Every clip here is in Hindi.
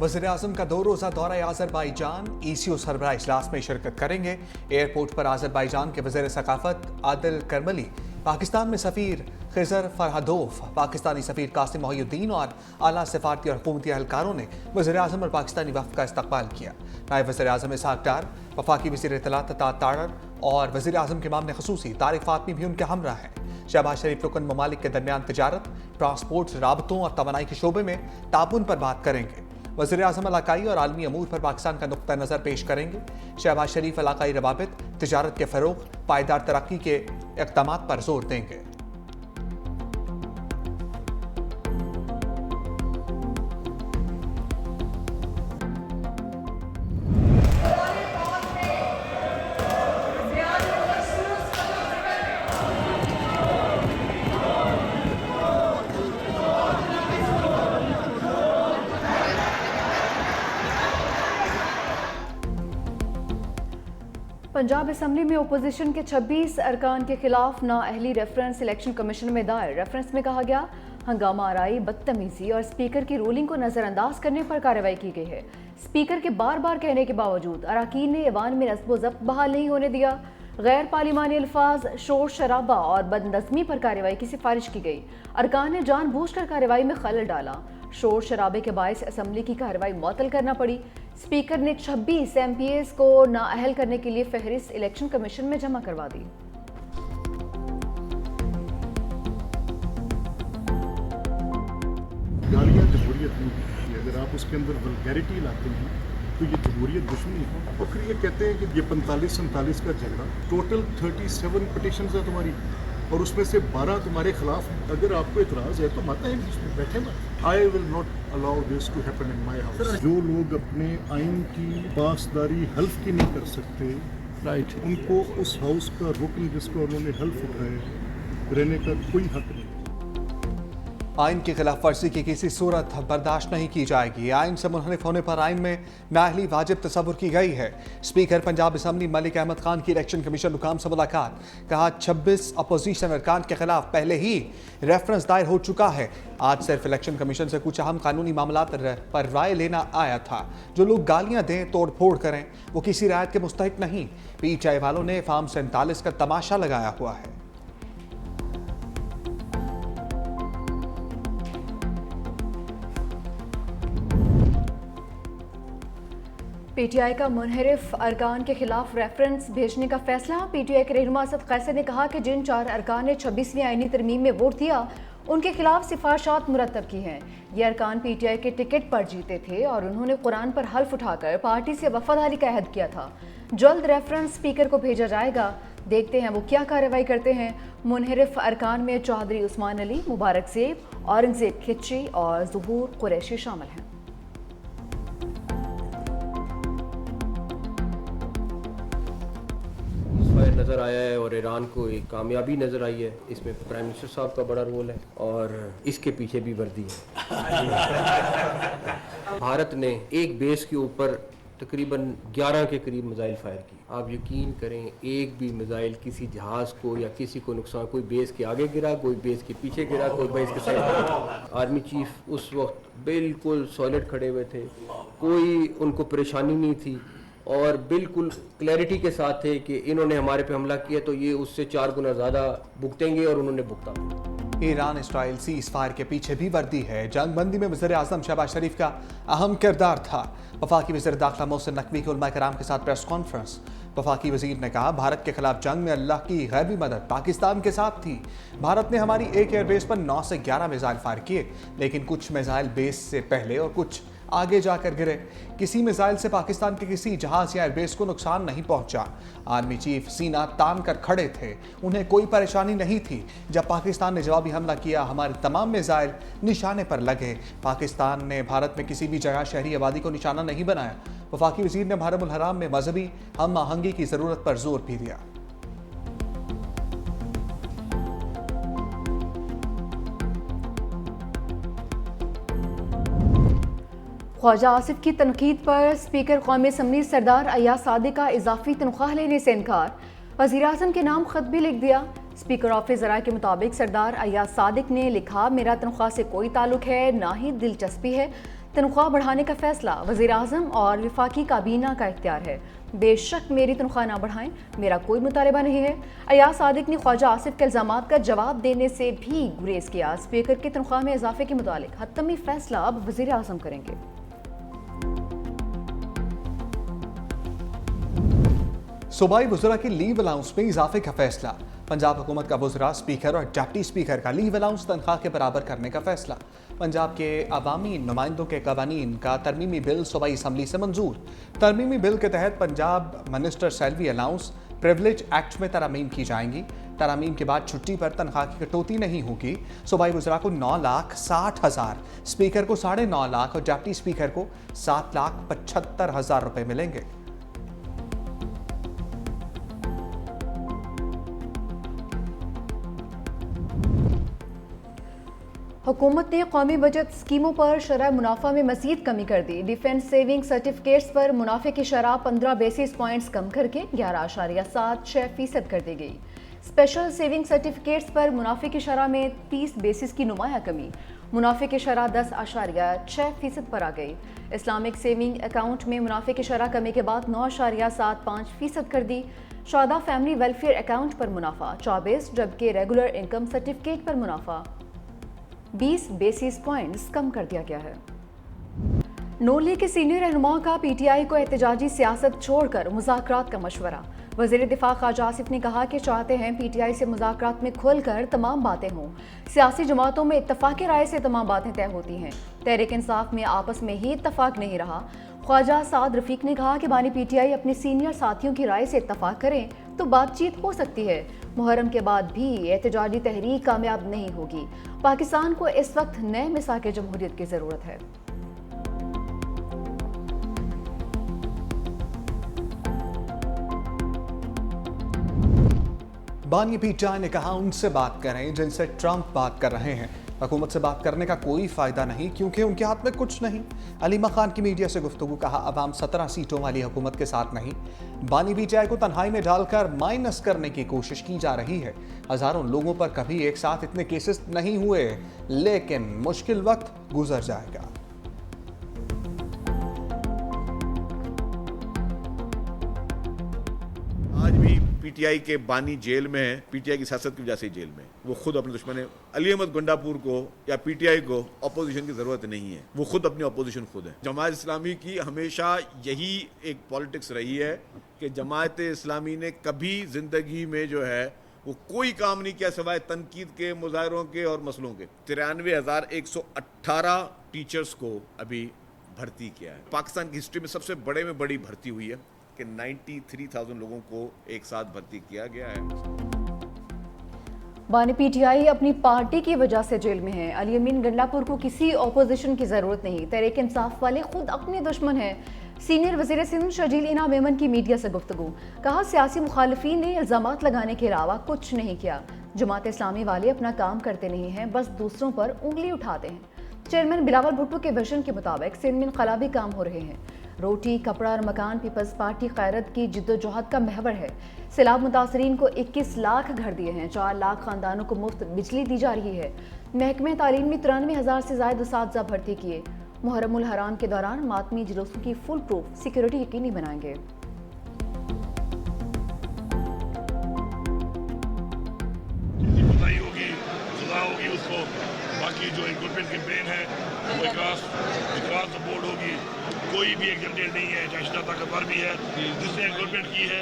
वज़ीर-ए-आज़म का 2 रोज़ा दौरा आज़रबाईजान, ECO सरबराह इजलास में शिरकत करेंगे। एयरपोर्ट पर आज़रबाईजान के वज़ीर सकाफ़त आदिल करमली, पाकिस्तान में सफ़ीर खिज़र फरहादोव, पाकिस्तानी सफ़ीर कासिम मोहिउद्दीन और आला सफ़ारती और हुकूमती एहलकारों ने वज़ीर-ए-आज़म और पाकिस्तानी वफ़द का इस्तकबाल किया। नायब वज़ीर-ए-आज़म इसहाक डार, वफाकी वज़ीर इत्तलात ताड़र और वज़ीर-ए-आज़म के मामले ख़ुसूसी तारिक फ़ातमी भी उनके हमरा हैं। शहबाज शरीफ रुकन ममालिक के दरमियान तिजारत, ट्रांसपोर्ट, राबतों और तवानाई के शोबे में ताउन पर बात करेंगे। वज़ीर-ए-आज़म इलाकाई और आलमी अमूर पर पाकिस्तान का नुक्ता नज़र पेश करेंगे। शहबाज शरीफ इलाकाई रवाबित, तिजारत के फ़रोग़, पायदार तरक्की के इक़दामात पर जोर देंगे। पंजाब असम्बली में ओपोजिशन के 26 अरकान के खिलाफ नाअहली रेफरेंस इलेक्शन कमीशन में दायर। रेफरेंस में कहा गया हंगामा आराई, बदतमीजी और स्पीकर की रूलिंग को नज़रअंदाज करने पर कार्रवाई की गई है। स्पीकर के बार बार कहने के बावजूद अरकान ने ऐवान में नस्ब व ज़ब्त बहाल नहीं होने दिया। गैर पार्लिमानी अल्फाज, शोर शराबा और बदनज़मी पर कार्रवाई की सिफारिश की गई। अरकान ने जानबूझकर कार्रवाई में खलल डाला। शोर शराबे के बायस असम्बली की कार्रवाई मुअत्तल करना पड़ी। स्पीकर ने 26 MPs को नाअहल करने के लिए फहरिस्त इलेक्शन कमीशन में जमा करवा दी। गालियाँ जमहूरियत नहीं है, अगर आप उसके अंदर वल्गैरिटी लाते हैं तो ये जमहूरियत दुश्मनी है। और फिर ये कहते हैं कि ये 45-47 का झगड़ा, टोटल 37 पिटिशन है तुम्हारी और उसमें से 12 तुम्हारे खिलाफ। अगर आपको इतराज़ है तो माता है इसमें बैठे मत। I will not allow this to happen in my house. जो लोग अपने आइन की पासदारी हल्फ की नहीं कर सकते, राइट, उनको उस हाउस का रुकन जिसको उन्होंने हल्फ उठाए रहने का कोई हक नहीं। आइन की खिलाफ वर्जी की किसी सूरत बर्दाश्त नहीं की जाएगी। आइन से मुनहरिफ होने पर आइन में नाअहली वाजिब तस्वुर की गई है। स्पीकर पंजाब असम्बली मलिक अहमद खान की इलेक्शन कमीशन हुकाम से मुलाकात। कहा 26 अपोजिशन अरकान के खिलाफ पहले ही रेफरेंस दायर हो चुका है। आज सिर्फ इलेक्शन कमीशन से कुछ अहम कानूनी मामला पर राय लेना आया था। जो लोग गालियां दें, तोड़ फोड़ करें, वो किसी रायत के मुस्तहिक नहीं। PTI वालों ने फार्म 47 का तमाशा लगाया हुआ है। PTI का मुनहरिफ अरकान के खिलाफ रेफरेंस भेजने का फैसला। PTI के रहनुमा असद कैसर ने कहा कि जिन 4 अरकान ने 26वीं आईनी तरमीम में वोट दिया उनके खिलाफ सिफारशात मुरतब की हैं। ये अरकान PTI के टिकट पर जीते थे और उन्होंने कुरान पर हल्फ उठाकर पार्टी से वफादारी का अहद किया था। जल्द रेफरेंस स्पीकर को भेजा जाएगा। देखते हैं वो क्या कार्रवाई करते हैं। मुनहरिफ अरकान में चौधरी उस्मान अली, मुबारक ज़ेब, औरंगज़ेब खिच्ची और ज़ुहूर कुरैशी शामिल हैं। नज़र आया है और ईरान को एक कामयाबी नज़र आई है। इसमें प्राइम मिनिस्टर साहब का बड़ा रोल है और इसके पीछे भी वर्दी है। भारत ने एक बेस के ऊपर तकरीबन 11 के करीब मिसाइल फायर की। आप यकीन करें, एक भी मिसाइल किसी जहाज़ को या किसी को नुकसान, कोई बेस के आगे गिरा, कोई बेस के पीछे गिरा, कोई बेस के साइड। आर्मी चीफ उस वक्त बिल्कुल सॉलिड खड़े हुए थे, कोई उनको परेशानी नहीं थी और बिल्कुल क्लैरिटी के साथ थे कि इन्होंने हमारे पे हमला किया तो ये उससे 4 गुना ज़्यादा भुगतेंगे और उन्होंने भुगता। ईरान इसराइल सीज़ फायर के पीछे भी वर्दी है। जंग बंदी में वज़ीर-ए-आज़म शहबाज शरीफ का अहम किरदार था। वफाकी वज़ीर दाखिला मोहसिन नकवी के उलमा कराम के साथ प्रेस कॉन्फ्रेंस। वफाकी वज़ीर ने कहा भारत के खिलाफ जंग में अल्लाह की गैबी मदद पाकिस्तान के साथ थी। भारत ने हमारी एक एयरबेस पर 9 से 11 मिसाइल फायर किए, लेकिन कुछ मिसाइल बेस से पहले और कुछ आगे जाकर गिरे। किसी मिसाइल से पाकिस्तान के किसी जहाज या एयरबेस को नुकसान नहीं पहुंचा। आर्मी चीफ सीना तान कर खड़े थे, उन्हें कोई परेशानी नहीं थी। जब पाकिस्तान ने जवाबी हमला किया, हमारे तमाम मिसाइल निशाने पर लगे। पाकिस्तान ने भारत में किसी भी जगह शहरी आबादी को निशाना नहीं बनाया। वफाकी वज़ीर ने मुहर्रम उल हराम में मजहबी हम आहंगी की ज़रूरत पर जोर भी दिया। ख्वाजा आसिफ की तनकीद पर स्पीकर कौमी असम्बली सरदार अय्याज सादिक का इजाफी तनख्वाह लेने से इनकार। वज़ीर-ए-आज़म के नाम खत भी लिख दिया। स्पीकर ऑफिस ज़राए के मुताबिक सरदार अय्याज सादिक ने लिखा, मेरा तनख्वाह से कोई ताल्लुक है, ना ही दिलचस्पी है। तनख्वाह बढ़ाने का फैसला वज़ीर आज़म और वफाकी काबीना का इख्तियार है। बेशक मेरी तनख्वाह ना बढ़ाएं, मेरा कोई मुतालबा नहीं है। अयाज सादिक ने ख्वाजा आसिफ के इल्ज़ामात का जवाब देने से भी गुरेज किया। स्पीकर की तनख्वाह में इजाफे के मुतालिक हतमी फैसला अब वज़ीर आज़म करेंगे। सूबाई वज़रा की लीव अलाउंस में इजाफे का फैसला। पंजाब हुकूमत का वज़रा, स्पीकर और डिप्टी स्पीकर का लीव अलाउंस तनख्वाह के बराबर करने का फैसला। पंजाब के अवामी नुमाइंदों के कवानीन का तरमीमी बिल सूबाई असम्बली से मंजूर। तरमीमी बिल के तहत Punjab minister salary allowance privilege act में तरामीम की जाएंगी। तरामीम के बाद छुट्टी पर तनख्वाह की कटौती नहीं होगी। सूबाई वज़रा को 9,60,000, स्पीकर को 9.5 लाख और डिप्टी स्पीकर को 7,75,000 रुपये मिलेंगे। हुकूमत ने कौमी बचत स्कीमों पर शरह मुनाफा में मज़ीद कमी कर दी। डिफेंस सेविंग सर्टिफिकेट्स पर मुनाफे की शरह 15 बेसिस पॉइंट्स कम करके 11.76% कर दी गई। स्पेशल सेविंग सर्टिफिकेट्स पर मुनाफे की शरह में 30 बेसिस की नुमाया कमी, मुनाफे की शरह 10.6% पर आ गई। इस्लामिक सेविंग अकाउंट में मुनाफे की शरह कमी के बाद 9.75% कर दी। शौदा फैमिली वेलफेयर अकाउंट पर मुनाफा 24, जबकि रेगुलर इनकम सर्टिफिकेट पर मुनाफा 20 बेसिस पॉइंट्स कम कर दिया गया है। नून लीग के सीनियर रहनुमा का पीटीआई को एहतजाजी सियासत छोड़कर मुज़ाकरात का मशवरा। वज़ीर दिफा ख्वाजा आसिफ ने कहा कि चाहते हैं पीटीआई से मुज़ाकरात में खुलकर तमाम बातें हों। सियासी जमातों में इत्तफाक़ी राय से तमाम बातें तय होती हैं। तहरीक इंसाफ में आपस में ही इत्तफाक नहीं रहा। ख्वाजा साद रफीक ने कहा कि बानी पीटीआई अपने सीनियर साथियों की राय से इत्तफाक करें तो बातचीत हो सकती है। मुहर्रम के बाद भी एहतजाजी तहरीक कामयाब नहीं होगी। पाकिस्तान को इस वक्त नए मिसाक जमहूरियत की ज़रूरत है। बानी पीटीआई ने कहा उनसे बात करें जिनसे ट्रंप बात कर रहे हैं। हुकूमत से बात करने का कोई फ़ायदा नहीं क्योंकि उनके हाथ में कुछ नहीं। अलीमा खान की मीडिया से गुफ्तगू, कहा अवाम 17 सीटों वाली हुकूमत के साथ नहीं। बानी पीटीआई को तन्हाई में डालकर माइनस करने की कोशिश की जा रही है। हज़ारों लोगों पर कभी एक साथ इतने केसेस नहीं हुए, लेकिन मुश्किल वक्त गुजर जाएगा। आज भी पीटीआई के बानी जेल में है, पीटीआई की सियासत की वजह से जेल में। वो खुद अपने दुश्मन है। अली अहमद गंडापुर को या पीटीआई को अपोजिशन की जरूरत नहीं है, वो खुद अपनी अपोजिशन खुद है। जमात इस्लामी की हमेशा यही एक पॉलिटिक्स रही है कि जमात इस्लामी ने कभी जिंदगी में जो है वो कोई काम नहीं किया सिवाय तनकीद के, मुजाहरों के और मसलों के। 93,118 टीचर्स को अभी भर्ती किया है। पाकिस्तान की हिस्ट्री में सबसे बड़े में बड़ी भर्ती हुई है कि 93,000 लोगों को एक साथ भर्ती किया गया है। बानी पीटीआई अपनी पार्टी की वजह से जेल में है। अली अमीन गंडापुर को किसी ऑपोजिशन की जरूरत नहीं। तहरीक इंसाफ वाले खुद अपने दुश्मन हैं। सीनियर वज़ीर सिंध शर्जील इनाम मेमन की मीडिया से गुफ्तगू, कहा सियासी मुखालिफिन ने इल्ज़ामात लगाने के अलावा कुछ नहीं किया। जमात इस्लामी वाले अपना काम करते नहीं हैं, बस दूसरों पर उंगली उठाते हैं। चेयरमैन बिलावल भुट्टो के वर्जन के मुताबिक सिंध में इनकलाबी काम हो रहे हैं। रोटी, कपड़ा और मकान पीपल्स पार्टी क़यादत की जिद्दोजहद का महवर है। सैलाब मुतासरीन को 21 लाख घर दिए हैं। 4 लाख खानदानों को मुफ्त बिजली दी जा रही है। महकमे तालीम में 93,000 से ज़ायद उस्ताद भर्ती किए। मुहर्रमुल हराम के दौरान मातमी जुलूसों की फुल प्रूफ सिक्योरिटी यकीनी बनाएंगे। होगी उसको, बाकी जो रिक्रूटमेंट कैंपेन है वो अक्रॉस द बोर्ड होगी। कोई भी एग्जाम नहीं है, चाहे ताकतवर भी है, जिसने रिक्रूटमेंट की है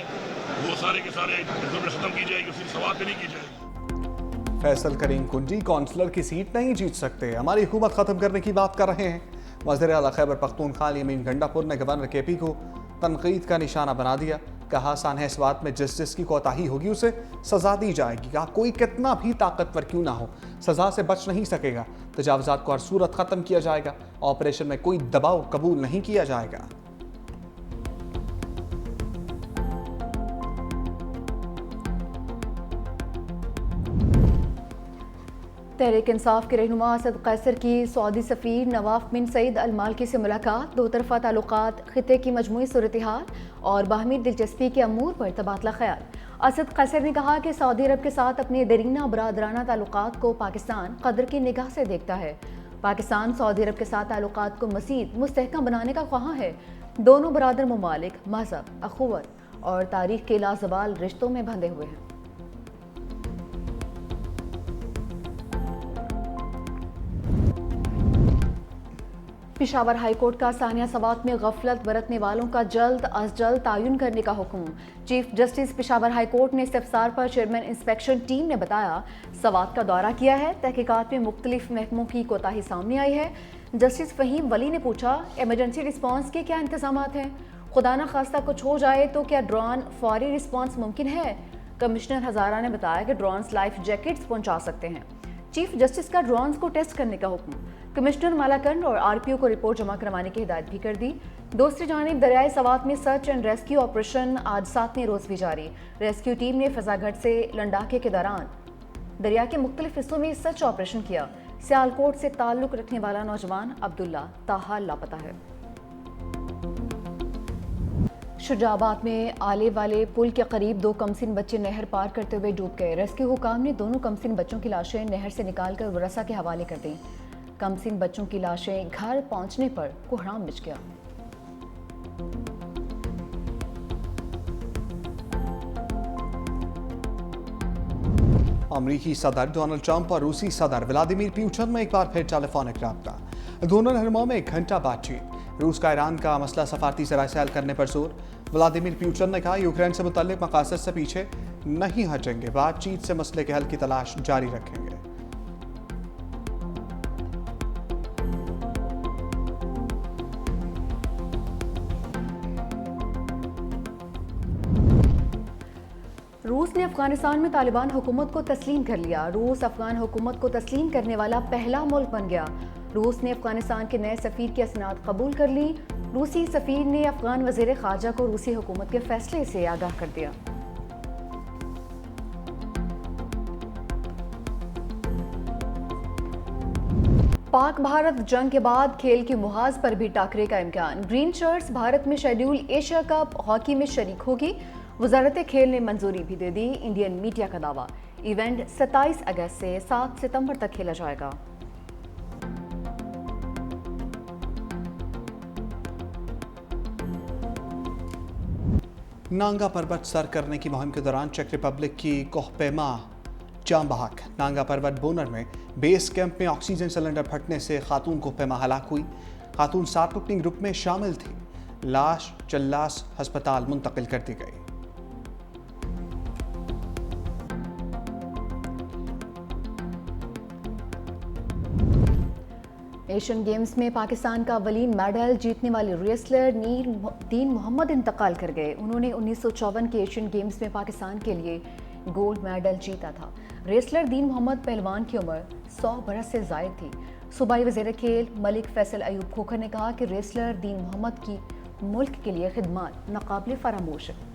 वो सारे के सारे रिक्रूटमेंट खत्म की जाएगी, सिर्फ सवाल पे नहीं की जाएगी। फैसल करीम कुंजी काउंसलर की सीट नहीं जीत सकते, हमारी हुकूमत खत्म करने की बात कर रहे हैं। वज़ीर आला खैबर पख्तूनख्वा अली अमीन गंडापुर ने गवर्नर केपी को तनकीद का निशाना बना दिया। कहा सानह इस बात में जिस जिसकी कोताही होगी उसे सजा दी जाएगी। कहा कोई कितना भी ताकतवर क्यों ना हो सजा से बच नहीं सकेगा। तजावुज़ात को हर सूरत ख़त्म किया जाएगा। ऑपरेशन में कोई दबाव कबूल नहीं किया जाएगा। तहरीक इंसाफ के रहनुमा असद कैसर की सऊदी सफ़ीर नवाफ बिन सईद अल मालकी से मुलाकात। दो तरफ़ा ताल्लुकात, खिते की मजमूई सूरत हाल और बाहमी दिलचस्पी के अमूर पर तबादला ख्याल। असद कैसर ने कहा कि सऊदी अरब के साथ अपने दरीना बरादराना ताल्लुकात को पाकिस्तान कदर की निगाह से देखता है। पाकिस्तान सऊदी अरब के साथ ताल्लुकात को मज़ीद मुस्तहकम बनाने का ख्वाह है। दोनों बरादर ममालिक मज़हब, अखुवत और तारीख के लाजवाल रिश्तों में बंधे हुए हैं। पेशावर हाई कोर्ट का सानिया सवात में गफलत बरतने वालों का जल्द अज जल्द तायुन करने का हुक्म। Chief justice Peshawar high court ने इस्तफसार पर चेयरमैन इंस्पेक्शन टीम ने बताया, सवात का दौरा किया है, तहकीकात में मुख्तलिफ महकमों की कोताही सामने आई है। जस्टिस फ़हीम वली ने पूछा, इमरजेंसी रिस्पॉन्स के क्या इंतजाम हैं? खुदा न खास्ता कुछ हो जाए तो क्या ड्रोन फौरी रिस्पॉन्स मुमकिन है? कमिश्नर हज़ारा ने बताया कि ड्रोन्स लाइफ जैकेट्स पहुंचा सकते हैं। चीफ जस्टिस का ड्रोन्स को टेस्ट करने का हुक्म। कमिश्नर मालाकंड और आरपीओ को रिपोर्ट जमा करवाने की हिदायत भी कर दी। दूसरी जानिब दरियाए सवात में सर्च एंड रेस्क्यू ऑपरेशन आज 7वें रोज भी जारी। रेस्क्यू टीम ने फजागढ़ से लंडाके के दौरान दरिया के मुख्तलिफ हिस्सों में सर्च ऑपरेशन किया। सियालकोट से ताल्लुक रखने वाला नौजवान अब्दुल्ला ताहाल लापता है। शुजाबाद में आले वाले पुल के करीब 2 कमसिन बच्चे नहर पार करते हुए डूब गए। रेस्क्यू हुकाम ने दोनों कमसिन बच्चों की लाशें नहर से निकालकर वरसा के हवाले कर दी। कमसिन बच्चों की लाशें घर पहुंचने पर कोहराम मच गया। अमरीकी सदर डोनाल्ड ट्रंप और रूसी सदर व्लादिमीर पुतिन में एक बार फिर टेलीफोनिक रब्ता। दोनों रहनुमाओं में 1 घंटा बातचीत। रूस का ईरान का मसला सफारती ज़राए से हल करने पर जोर। व्लादिमीर पुतिन ने कहा, यूक्रेन से मुतल्लिक मकासद से पीछे नहीं हटेंगे, बातचीत से मसले के हल की तलाश जारी रखेंगे। रूस ने अफगानिस्तान में तालिबान हुकूमत को तस्लीम कर लिया। रूस अफगान हुकूमत को तस्लीम करने वाला पहला मुल्क बन गया। रूस ने अफगानिस्तान के नए सफीर की असनाद कबूल कर ली। रूसी सफीर ने अफगान वज़ीर ख़ारजा को रूसी हुकूमत के फैसले से आगाह कर दिया। पाक भारत जंग के बाद खेल के मुहाज पर भी टाकरे का इम्कान। ग्रीन शर्ट्स भारत में शेड्यूल एशिया कप हॉकी में शरीक होगी। वजारत खेल ने मंजूरी भी दे दी। इंडियन मीडिया का दावा, इवेंट 27 अगस्त से 7 सितंबर तक खेला जाएगा। नांगा पर्वत सर करने की मुहिम के दौरान चेक रिपब्लिक की कोहपेमा जाम बहक। नांगा पर्वत बोनर में बेस कैंप में ऑक्सीजन सिलेंडर फटने से खातून कोहपेमा हलाक हुई। खातून 7 रुकनी ग्रुप में शामिल थी। लाश चल्लास अस्पताल मुंतकिल कर दी गई। एशियन गेम्स में पाकिस्तान का अव्वलीन मेडल जीतने वाले रेसलर दीन मोहम्मद इंतकाल कर गए। उन्होंने 1954 के एशियन गेम्स में पाकिस्तान के लिए गोल्ड मेडल जीता था। रेसलर दीन मोहम्मद पहलवान की उम्र 100 बरस से ज़ायद थी। सूबाई वज़ीर खेल मलिक फैसल अयूब खोखर ने कहा कि रेसलर दीन मोहम्मद की मुल्क के लिए खिदमत नाकाबिले फरामोश है।